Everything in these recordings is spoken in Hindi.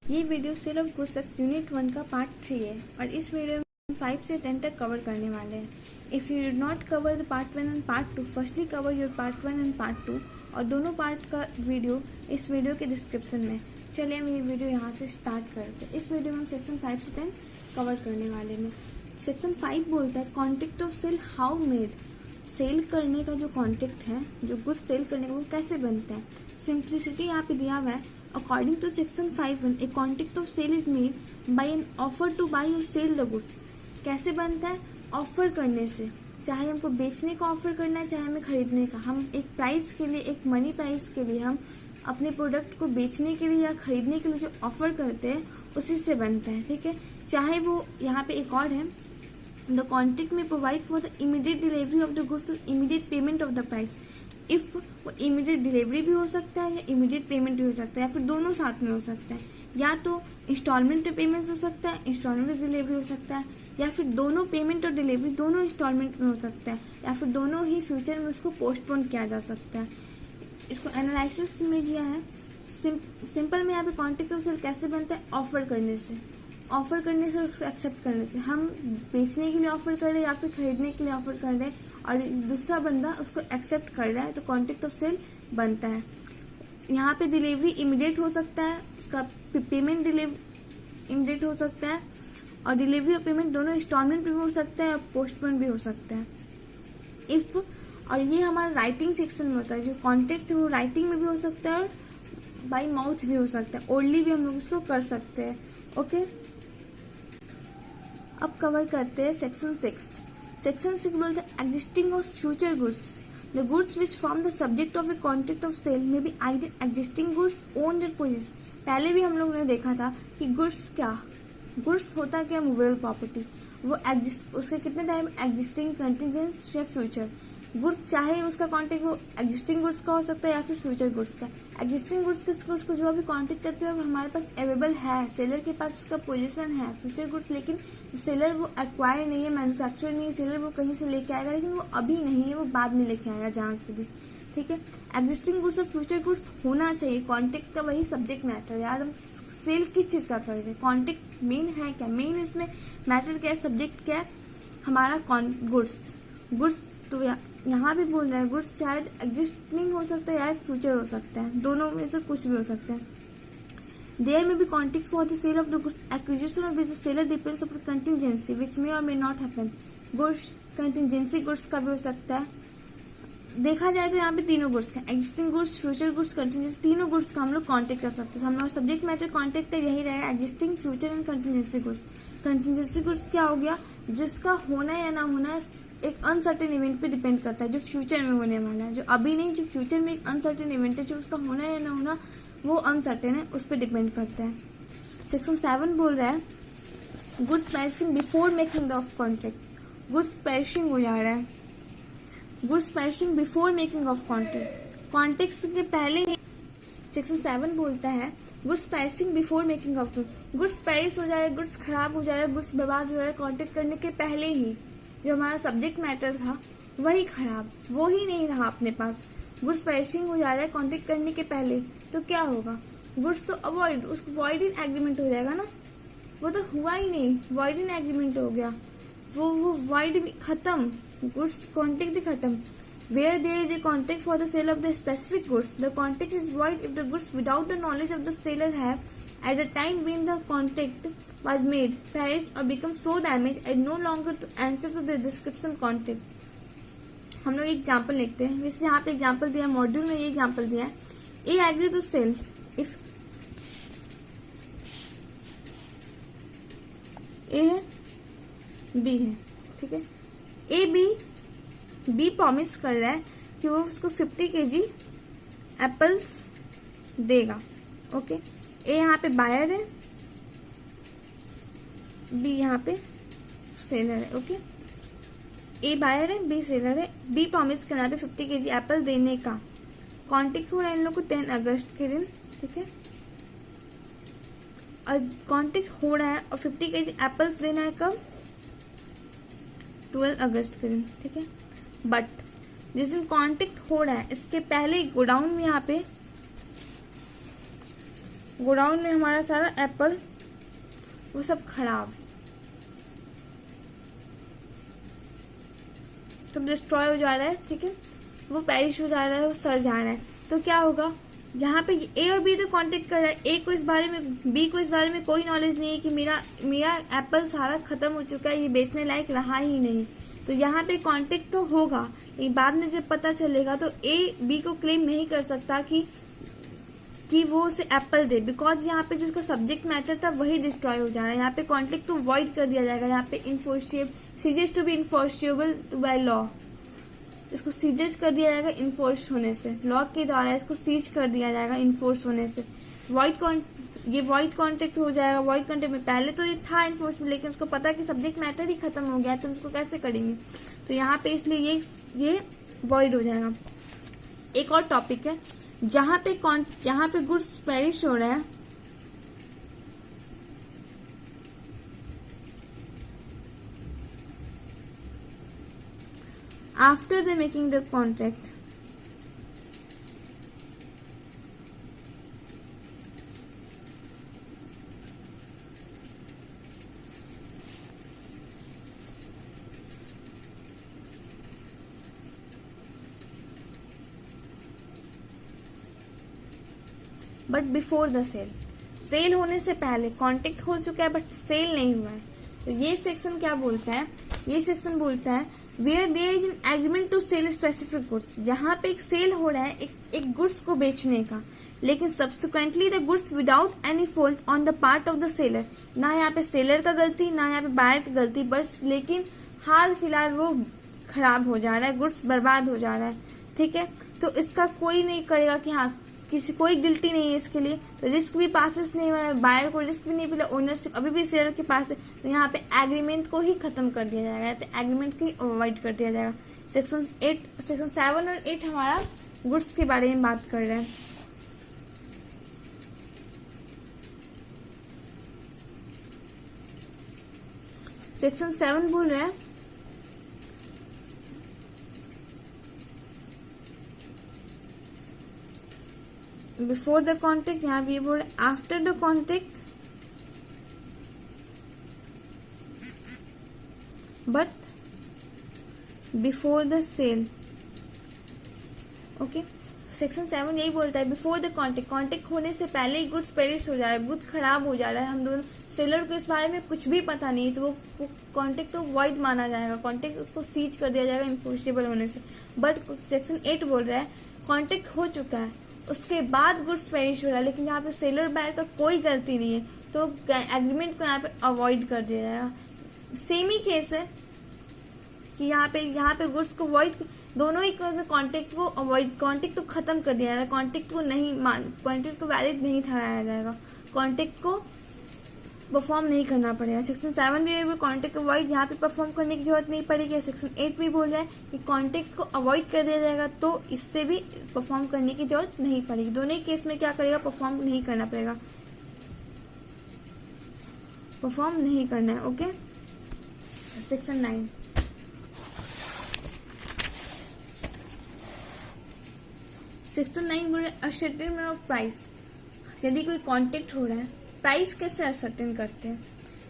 ये video sale of goods unit 1 का पार्ट 3 है और इस वीडियो में हम 5 से 10 तक कवर करने वाले हैं। If you did not cover the part 1 and part 2, firstly cover your part 1 and part 2 और दोनों पार्ट का वीडियो इस वीडियो के डिस्क्रिप्शन में। चलिए हम ये वीडियो यहाँ से स्टार्ट करते हैं। इस वीडियो में हम सेक्शन 5 से 10 कवर करने वाले हैं। सेक्शन 5 बोलता है contact of sale how made. Sale करने का जो कॉन्टेक्ट है, जो गुड्स सेल करने का, वो कैसे बनता है। सिंप्लिसिटी यहाँ पे दिया हुआ है। According to section 5(1), a contract of sale is made by an offer to buy or sell the goods। कैसे बनता है? ऑफर करने से। चाहे हमको बेचने का ऑफर करना है, चाहे हमें खरीदने का। हम एक प्राइस के लिए, एक मनी प्राइस के लिए हम अपने प्रोडक्ट को बेचने के लिए या खरीदने के लिए जो ऑफर करते हैं उसी से बनता है। ठीक है, चाहे वो यहाँ पे एक और है, the contract may provide for the immediate delivery of the goods और immediate payment of the price. If वो इमीडिएट डिलीवरी भी हो सकता है या इमीडिएट पेमेंट भी हो सकता है या फिर दोनों साथ में हो सकता है। या तो इंस्टॉलमेंट पेमेंट हो सकता है, इंस्टॉलमेंट डिलीवरी हो सकता है, या फिर दोनों पेमेंट और डिलीवरी दोनों इंस्टॉलमेंट में हो सकता है, या फिर दोनों ही फ्यूचर में उसको पोस्टपोन किया जा सकता है। इसको एनालिसिस में दिया है। सिंपल में यहाँ पे कॉन्ट्रैक्ट ऑफ सेल कैसे बनता है? ऑफर करने से। ऑफर करने से, उसको एक्सेप्ट करने से। हम बेचने के लिए ऑफर कर रहे हैं या फिर खरीदने के लिए ऑफर कर रहे हैं और दूसरा बंदा उसको एक्सेप्ट कर रहा है तो कॉन्ट्रैक्ट ऑफ सेल बनता है। यहाँ पे डिलीवरी इमीडिएट हो सकता है, उसका पेमेंट इमीडिएट हो सकता है, और डिलीवरी और पेमेंट दोनों इंस्टॉलमेंट भी हो सकता है और पोस्टपोन भी हो सकता है। इफ, और ये हमारा राइटिंग सेक्शन में होता है। जो कॉन्ट्रैक्ट है वो राइटिंग में भी हो सकता है और बाई माउथ भी हो सकता है, ओरली भी हम लोग इसको कर सकते हैं। ओके, अब कवर करते हैं सेक्शन 6। सेक्शन 6 बोलते हैं एग्जिस्टिंग और future goods. The goods which form the subject of a contract of sale may be either existing goods owned and possess. पहले भी हम लोगों ने देखा था कि गुड्स क्या, गुड्स होता क्या, मूवेबल प्रॉपर्टी। वो एग्जिस्ट, उसके कितने टाइप, एग्जिस्टिंग, कंटिजेंस या फ्यूचर गुड्स। चाहे उसका कॉन्ट्रैक्ट वो एग्जिस्टिंग गुड्स का हो सकता है या फिर फ्यूचर गुड्स का। एग्जिस्टिंग गुड्स गुड्स को जो अभी कॉन्ट्रैक्ट करते हैं वो हमारे पास अवेलेबल है, सेलर के पास उसका पोजीशन है। फ्यूचर गुड्स लेकिन सेलर वो एक्वायर नहीं है, मैन्युफैक्चर नहीं है, सेलर वो कहीं से लेके आएगा, लेकिन वो अभी नहीं है, वो बाद में लेके आएगा जहां से भी। ठीक है, एग्जिस्टिंग गुड्स और फ्यूचर गुड्स होना चाहिए। कॉन्ट्रैक्ट का वही सब्जेक्ट मैटर। यार हम सेल किस चीज का कर रहे हैं? कॉन्ट्रैक्ट मेन है क्या? मेन इसमें मैटर क्या है, सब्जेक्ट क्या है हमारा? गुड्स। तो यहाँ भी बोल रहे हैं गुड्स चाहे एग्जिस्टिंग हो सकता है या फ्यूचर हो सकता है, दोनों में से कुछ भी हो सकता है। There may be contract for the sale of the goods. Acquisition of the seller depends upon contingency which may or may not happen. Goods contingency goods का भी हो सकता है। देखा जाए तो यहाँ पे तीनों गुड्स का, existing goods, future goods, contingency, तीनों गुड्स का हम लोग कॉन्टेक्ट कर सकते हैं। हम लोग सब्जेक्ट मैटर कॉन्टेक्ट का यही रहेगा, existing, future and contingency goods. Contingency goods क्या हो गया? जिसका होना या ना होना एक अनसर्टेन इवेंट पे डिपेंड करता है, जो फ्यूचर में होने वाला है, जो अभी नहीं, जो फ्यूचर में एक अनसर्टेन इवेंट है, जो उसका होना या ना होना वो अनसर्टेन है, उस पर डिपेंड करता है। सेक्शन 7 बोल रहा है goods perishing before making of contract. Goods perishing हो जा रहा है, goods perishing before making of contract, contract के पहले ही। सेक्शन 7 बोलता है goods perishing before making of, goods perish हो जा रहा है, गुड्स खराब हो जा रहा है, गुड्स बर्बाद हो रहा है कॉन्ट्रैक्ट करने के पहले ही। जो हमारा सब्जेक्ट मैटर था वही खराब, वो ही नहीं रहा अपने पास। गुड्स पेरिशिंग हो जा रहा है कॉन्ट्रैक्ट करने के पहले, तो क्या होगा? गुड्स तो अवॉइड, उसको वॉइड इन एग्रीमेंट हो जाएगा ना। वो तो हुआ ही नहीं, वॉइड इन एग्रीमेंट हो गया, वो वॉइड भी खत्म, गुड्स कॉन्ट्रैक्ट भी खत्म। Where there is a contract for the sale of the specific goods, the contract is void if the goods without the knowledge of the seller have at the time when the contract was made perished or become so damaged and no longer to answer to the description contract। हम लोग एग्जाम्पल लिखते हैं। वैसे यहाँ पे एग्जाम्पल दिया, मॉड्यूल में ये एग्जाम्पल दिया है। ए एग्री टू सेल इफ ए है, बी है, ठीक है। बी प्रॉमिस कर रहा है कि वो उसको 50 kg एप्पल्स देगा। ओके, ए यहाँ पे बायर है, बी यहाँ पे सेलर है। ओके, ए बायर है, बी सेलर है। बी प्रॉमिस करना पे 50 kg एप्पल देने का। कॉन्टेक्ट हो रहा है इन लोग को 10 अगस्त के दिन, ठीक है। और कॉन्टेक्ट हो रहा है और 50 kg एप्पल्स देना है कब? 12 अगस्त के दिन, ठीक है। बट जिस दिन कॉन्टेक्ट हो रहा है इसके पहले गोडाउन में यहाँ पे गोडाउन में हमारा सारा एप्पल वो सब खराब, तो डिस्ट्रॉय हो जा रहा है, ठीक है, वो पेरिश हो जा रहा है, वो सड़ जा रहा है। तो क्या होगा, यहाँ पे ए और बी तो कांटेक्ट कर रहा है, ए को इस बारे में, बी को इस बारे में कोई नॉलेज नहीं है कि मेरा एप्पल सारा खत्म हो चुका है, ये बेचने लायक रहा ही नहीं। तो यहाँ पे कांटेक्ट तो होगा, लेकिन बाद में जब पता चलेगा तो ए बी को क्लेम नहीं कर सकता कि वो उसे एप्पल दे, बिकॉज यहाँ पे जो उसका सब्जेक्ट मैटर था वही डिस्ट्रॉय हो जा रहा है। यहाँ पे कॉन्टेक्ट को वॉइड कर दिया जाएगा। यहाँ पे enforceable, ceases to be enforceable by law, इसको सीजेस कर दिया जाएगा इन्फोर्स होने से, लॉ के द्वारा इसको सीज कर दिया जाएगा इन्फोर्स होने से। ये वॉइड कॉन्टेक्ट हो जाएगा। वॉइड कॉन्टेक्ट में पहले तो ये था इन्फोर्समेंट, लेकिन उसको पता कि सब्जेक्ट मैटर ही खत्म हो गया, तो उसको कैसे करेंगे, तो यहाँ पे इसलिए ये वॉइड हो जाएगा। एक और टॉपिक है जहां पे गुड्स पेरिश हो रहा है, after the making the contract, but before the sale, sale होने से पहले कॉन्टेक्ट हो चुका है बट सेल नहीं हुआ है। तो ये सेक्शन क्या बोलता है, ये सेक्शन बोलता है where there is an agreement to sale specific goods, जहां पे एक सेल हो रहा है एक गुड्स को बेचने का, लेकिन subsequently the goods without any fault on the part of the seller, ना यहाँ पे सेलर का गलती ना यहाँ पे बायर की गलती, बस लेकिन हाल फिलहाल वो खराब हो जा रहा है, गुड्स बर्बाद हो जा रहा है, ठीक है। तो इसका कोई नहीं करेगा कि हाँ कोई गिल्टी नहीं है इसके लिए, तो रिस्क भी पासेस नहीं हुआ है, बायर को रिस्क भी नहीं मिला, ओनरशिप अभी भी सेलर के पास है, तो यहाँ पे एग्रीमेंट को ही खत्म कर दिया जाएगा, तो एग्रीमेंट को ही अवॉइड कर दिया जाएगा। सेक्शन 7 और 8 हमारा गुड्स के बारे में बात कर रहे हैं। सेक्शन 7 बोल रहा है बिफोर द कॉन्टेक्ट, यहाँ भी बोल रहे after the contact but before the sale. Okay, section 7 यही बोलता है बिफोर द कॉन्टेक्ट, कॉन्टेक्ट होने से पहले ही गुड्स पेरिश हो जा रहा है, गुड्स खराब हो जा रहा है, हम दोनों सेलर को इस बारे में कुछ भी पता नहीं, तो वो कॉन्टेक्ट तो वॉइड माना जाएगा, कॉन्टेक्ट उसको सीज कर दिया जाएगा इन्फोर्सेबल होने से। बट सेक्शन 8 बोल रहा है कॉन्टेक्ट हो चुका है, उसके बाद गुड्स पेरिश हो रहा है, लेकिन यहाँ पे सेलर बायर का कोई गलती नहीं है, तो एग्रीमेंट को यहाँ पे अवॉइड कर दिया जाएगा। सेम ही केस है कि यहाँ पे गुड्स को वॉइड, दोनों ही कॉन्टेक्ट को अवॉइड, कॉन्टेक्ट तो खत्म कर दिया जाएगा, कॉन्टेक्ट को वैलिड नहीं ठहराया जाएगा, कॉन्टेक्ट को परफॉर्म नहीं करना पड़ेगा। सेक्शन 7 में कॉन्टेक्ट अवॉइड, यहाँ पे परफॉर्म करने की जरूरत नहीं पड़ेगी। सेक्शन 8 भी बोल रहा है कि कॉन्टेक्ट को अवॉइड कर दिया जाएगा, तो इससे भी परफॉर्म करने की जरूरत नहीं पड़ेगी। दोनों ही केस में क्या करेगा, परफॉर्म नहीं करना पड़ेगा, परफॉर्म नहीं करना है। ओके, सेक्शन 9 बोल रहे असर्टेनमेंट ऑफ प्राइस, यदि कोई कॉन्टेक्ट हो रहा है प्राइस कैसे असर्टेन करते हैं।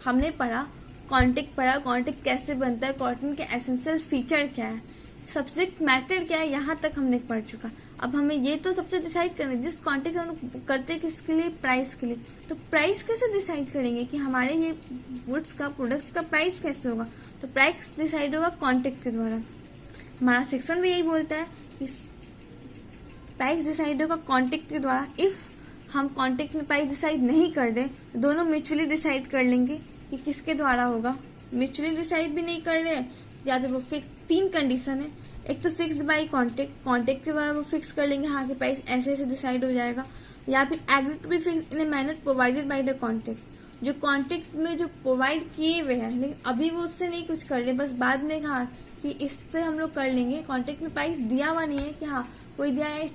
हमने पढ़ा कॉन्टेक्ट कैसे बनता है, कॉन्टेक्ट के एसेंशियल फीचर क्या है, सब्जेक्ट मैटर क्या है, यहाँ तक हमने पढ़ चुका। अब हमें ये तो सबसे डिसाइड करना है जिस कॉन्टेक्ट हम करते हैं किसके लिए, प्राइस के लिए, तो प्राइस कैसे डिसाइड करेंगे कि हमारे ये गुड्स का, प्रोडक्ट्स का प्राइस कैसे होगा, तो प्राइस डिसाइड होगा कॉन्टेक्ट के द्वारा। हमारा सेक्शन भी यही बोलता है कि प्राइस डिसाइड होगा कॉन्टेक्ट के द्वारा। इफ हम कॉन्टेक्ट में प्राइस डिसाइड नहीं कर रहे तो दोनों म्यूचुअली डिसाइड कर लेंगे कि किसके द्वारा होगा। म्यूचुअली डिसाइड भी नहीं कर रहे या फिर वो फिक्स, 3 कंडीशन है, एक तो फिक्स बाय कॉन्टेक्ट के द्वारा वो फिक्स कर लेंगे हाँ कि प्राइस ऐसे ऐसे डिसाइड हो जाएगा, या फिर agree to be fix in a manner provided by the contact, जो कॉन्टेक्ट में जो प्रोवाइड किए हुए हैं, लेकिन अभी वो उससे नहीं कुछ कर रहे, बस बाद में हाँ कि इससे हम लोग कर लेंगे। कॉन्टेक्ट में प्राइस दिया हुआ नहीं है कि हाँ कोई दिया है इस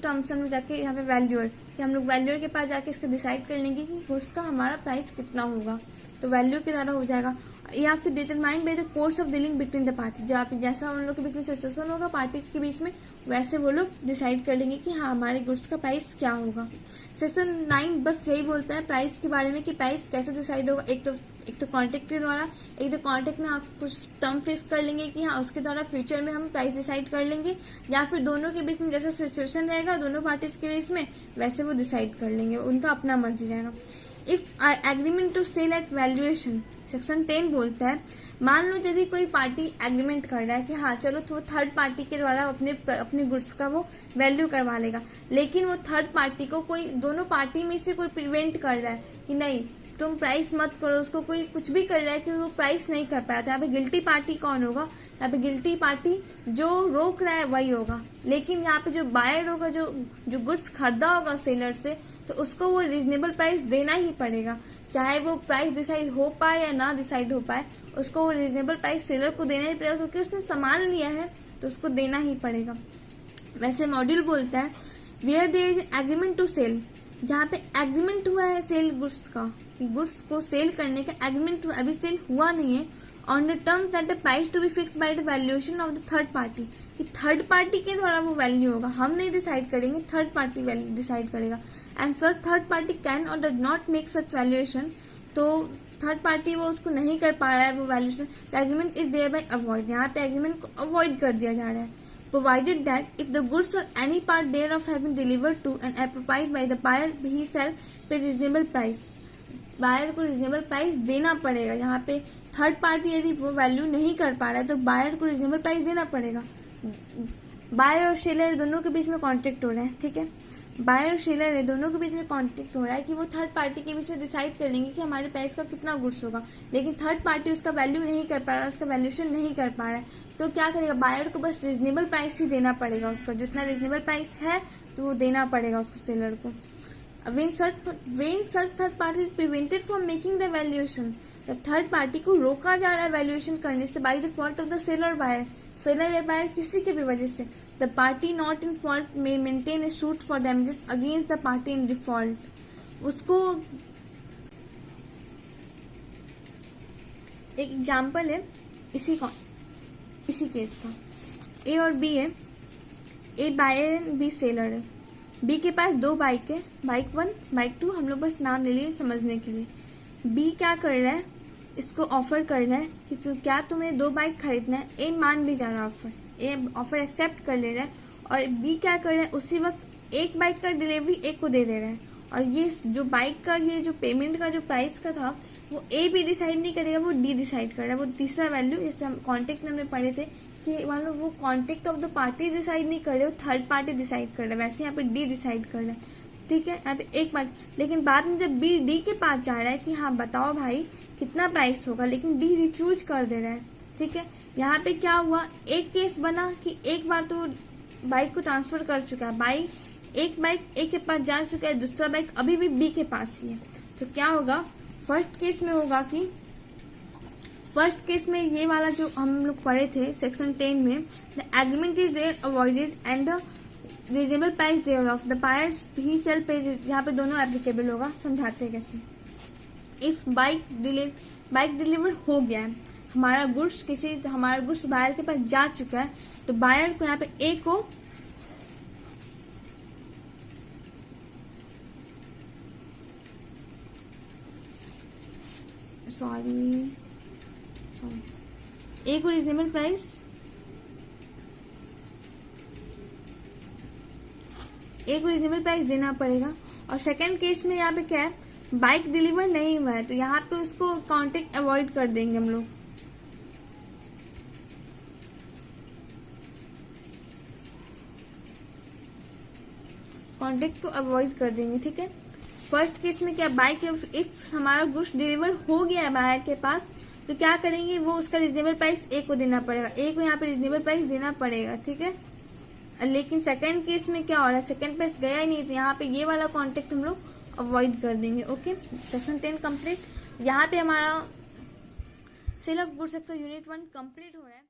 टर्म से हम लोग जाके यहाँ पे वैल्यूअर, कि हम लोग वैल्यूअर के पास जाके इसका डिसाइड कर लेंगे कि गुड्स का हमारा प्राइस कितना होगा, तो वैल्यू के द्वारा हो जाएगा। या फिर determined by the course of dealing between the party, जहाँ पे जैसा उन लोग के बीच में सिचुएशन होगा पार्टीज के बीच में, वैसे वो लोग डिसाइड कर लेंगे कि हाँ हमारे गुड्स का प्राइस क्या होगा। सेक्शन 9 बस यही बोलता है प्राइस के बारे में कि प्राइस कैसे डिसाइड होगा। एक तो कॉन्ट्रैक्ट के द्वारा, एक तो कॉन्ट्रैक्ट में आप कुछ टर्म फिक्स कर लेंगे कि हाँ उसके द्वारा फ्यूचर में हम प्राइस डिसाइड कर लेंगे, या फिर दोनों के बीच में जैसा सिचुएशन रहेगा दोनों पार्टीज के बीच में वैसे वो डिसाइड कर लेंगे, उनका अपना मर्जी रहेगा। If agreement to sale at valuation, section 10 बोलता है मान लो यदि कोई पार्टी एग्रीमेंट कर रहा है कि हाँ चलो तो थर्ड पार्टी के द्वारा अपने गुड्स का वो वैल्यू करवा लेगा, लेकिन वो थर्ड पार्टी को कोई दोनों पार्टी में से कोई प्रिवेंट कर रहा है कि नहीं तुम प्राइस मत करो, उसको कोई कुछ भी कर रहा है कि वो प्राइस नहीं कर पाया, तो यहाँ पे गिल्टी पार्टी कौन होगा? यहाँ पे गिल्टी पार्टी जो रोक रहा है वही होगा। लेकिन यहाँ पे जो बायर होगा, जो गुड्स खरीदा होगा सेलर से, तो उसको वो रीजनेबल प्राइस देना ही पड़ेगा, चाहे वो प्राइस डिसाइड हो पाए या ना डिसाइड हो पाए, उसको वो रीजनेबल प्राइस सेलर को देना ही पड़ेगा, क्योंकि उसने सामान लिया है तो उसको देना ही पड़ेगा। वैसे मॉड्यूल बोलता है where there is agreement to sale, जहाँ पे एग्रीमेंट हुआ है सेल गुड्स का, गुड्स को सेल करने का एग्रीमेंट हुआ, अभी सेल हुआ नहीं है, on the terms that the price to be fix by the valuation of the third party, कि थर्ड पार्टी के द्वारा वो वैल्यू होगा, हम नहीं डिसाइड करेंगे, थर्ड पार्टी वैल्यू डिसाइड करेगा। And such third party can or does not make such valuation, तो थर्ड पार्टी वो उसको नहीं कर पा रहा है वो valuation, the agreement is thereby avoid, यहाँ पे एग्रीमेंट को अवॉइड कर दिया जा रहा है। Provided that if the goods or any part thereof have been delivered to and appropriated by the buyer, he shall pay reasonable price. Buyer को रिजनेबल प्राइस देना पड़ेगा। यहाँ पे थर्ड पार्टी यदि वो वैल्यू नहीं कर पा रहा है तो बायर को रिजनेबल प्राइस देना पड़ेगा। बायर और सेलर दोनों के बीच में कॉन्ट्रैक्ट हो रहा है, ठीक है, बायर और सेलर है दोनों के बीच में कॉन्ट्रैक्ट हो रहा है कि वो थर्ड पार्टी के बीच में डिसाइड कर लेंगे कि हमारे प्राइस का कितना गुड्स होगा, लेकिन थर्ड पार्टी उसका वैल्यू नहीं कर पा रहा है, उसका वैल्यूएशन नहीं कर पा रहा है, तो क्या करेगा बायर को बस रीजनेबल प्राइस ही देना पड़ेगा, उसका जितना रीजनेबल प्राइस है तो वो देना पड़ेगा उसको सेलर को। when such third party is prevented from making the valuation, जब थर्ड पार्टी को रोका जा रहा है वैल्यूएशन करने से by the fault of the seller buyer, seller या बायर किसी के भी वजह से, the party not in fault may maintain a suit for damages against the party in default. उसको एक एग्जाम्पल है इसी केस का, ए और बी है, A buyer and B seller है, बी के पास दो बाइक है, बाइक 1 बाइक 2, हम लोग बस नाम ले लिए समझने के लिए। बी क्या कर रहा है, इसको ऑफर कर रहा है कि क्या तुम्हें 2 बाइक खरीदना है, ए मान भी जा रहा है ऑफर, ए ऑफर एक्सेप्ट कर ले रहा है, और बी क्या कर रहा है उसी वक्त एक बाइक का डिलीवरी ए को दे दे रहा है, और ये जो बाइक का ये जो पेमेंट का जो प्राइस का था वो ए भी डिसाइड नहीं करेगा, वो डी डिसाइड कर रहा है, वो तीसरा वैल्यू, जैसे हम कॉन्टेक्ट में पढ़े थे कि मान लो वो contact of the party decide नहीं कर रहे, वो थर्ड पार्टी डिसाइड कर रहा है, वैसे यहाँ पे डी डिसाइड कर रहा है, ठीक है, यहाँ पे एक बार, लेकिन बाद में जब बी डी के पास जा रहा है कि हाँ बताओ भाई कितना प्राइस होगा, लेकिन डी रिफ्यूज कर दे रहा है, ठीक है, यहाँ पे क्या हुआ, एक केस बना कि एक बार तो बाइक को ट्रांसफर कर चुका है, एक बाइक ए के पास जा चुका है, दूसरा बाइक अभी भी बी के पास ही है, तो क्या होगा फर्स्ट केस में होगा कि फर्स्ट केस में ये वाला जो हम लोग पढ़े थे सेक्शन 10 में, the agreement is there avoided and the reasonable price there of the buyers he shall pay, यहाँ पे दोनों एप्लीकेबल होगा, समझाते हैं कैसे। इफ बाइक डिलीवर हो गया है, हमारा गुड्स बायर के पास जा चुका है, तो बायर को यहाँ पे ए को ए को रीजनेबल प्राइस देना पड़ेगा। और सेकंड केस में यहाँ पे क्या है, बाइक डिलीवर नहीं हुआ है, तो यहाँ पे उसको कॉन्टेक्ट अवॉइड कर देंगे हम लोग, कॉन्टेक्ट को अवॉइड कर देंगे, ठीक है। फर्स्ट केस में क्या, बाइक इफ हमारा गुड्स डिलीवर हो गया है बायर के पास, तो क्या करेंगे, वो उसका रीजनेबल प्राइस ए को देना पड़ेगा, ए को यहाँ पे रीजनेबल प्राइस देना पड़ेगा, ठीक है। लेकिन सेकंड केस में क्या हो रहा है, सेकंड प्राइस गया ही नहीं, तो यहाँ पे ये वाला कॉन्टेक्ट हम लोग अवॉइड कर देंगे, ओके। सेक्शन 10 कंप्लीट, यहाँ पे हमारा sale of goods sector unit 1 complete हो रहा है।